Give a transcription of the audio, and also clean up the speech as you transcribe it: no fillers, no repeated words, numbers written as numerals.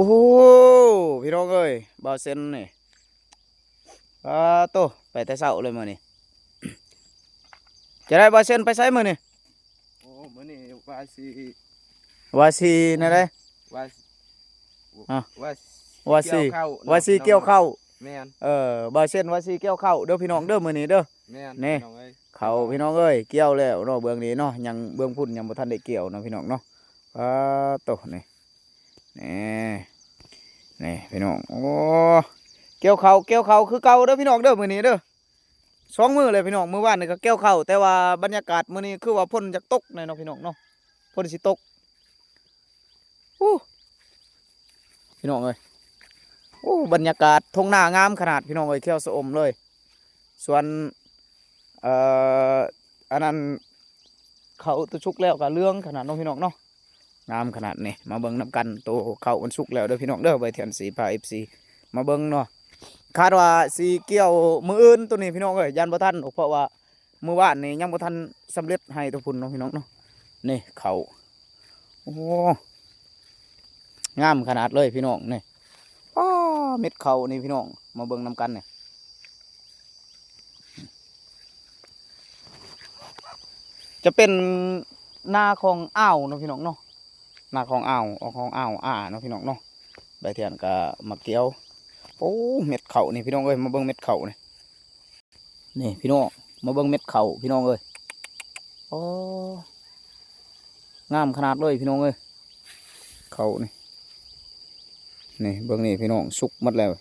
อ้โหพี่น้องเอ้ยบ่าวเซนนี่โตไปแต่เช้าเลยมื้อนี้จะได้บ่าวเซนไปไสมื้อนี้โอ้มื้อนี้ว่าสิ ว่าสินั่นเด้ว่าอ่ะว่าว่าสิ เกี่ยวข้าว ว่าสิเกี่ยวข้าว แม่นบ่าวเซนว่าสิเกี่ยวข้าวเด้อพี่น้องเด้อมื้อนี้เด้อ แม่น นี่ พี่น้องเอ้ย ข้าวพี่น้องเอ้ยเกี่ยวแล้วเนาะเบื้องนี้เนาะยังเบื้องพุ่นยังบ่ทันได้เกี่ยวเนาะพี่น้องเนาะโตนี่นี่นี่พี่น้องโอ้เกี่ยวข้าวคือเก่าเด้อพี่น้องเด้อมื้อนี้เด้อสองมื้อเลยพี่น้องมื้อวานนี่ก็เกี่ยวข้าวแต่ว่าบรรยากาศมื้อนี้คือว่าฝนจะตกแน่เนาะพี่น้องเนาะฝนสิตกอู้พี่น้องเอ้ยโอ้บรรยากาศทุ่งนางามขนาดพี่น้องเอ้ยเขียวสะอมเลยส่วนเอ่ออันนั้นเขาตัวชุกแล้วก็เรื่องขนาดน้องพี่น้องเนาะงามขนาดนี้มาเบิ่งน้ำกันตัวเขามันสุกแล้วเด้อพี่น้องเด้อใบเทียนสีพาFCมาเบิ่งเนาะคาดว่าสีเกี่ยวมืออื่นตัวนี้พี่น้องเอ้ยยันบ่ทันเพราะว่ามื้อวานนี่ยังบ่ทันสำเร็จให้ตัวพุ่นเนาะพี่น้องเนาะนี่เขาโอ้งามขนาดเลยพี่น้องนี่อ้าเม็ดเขานี่พี่น้องมาเบิ่งน้ำกันนี่จะเป็นนาของอ่าวเนาะพี่น้องเนาะนาของอ่าวออกของอ่าวเนาะพี่น้องเนาะใบเทียนก็มาเกี่ยวโอ้เม็ดเขานี่พี่น้องเอ้ยมาเบิ่งเม็ดเขานี่นี่พี่น้องมาเบิ่งเม็ดเขาพี่น้องเอ้ยโอ้งามขนาดเลยพี่น้องเอ้ยเขานี่นี่เบิ่งนี่พี่น้องสุกหมดแล้ว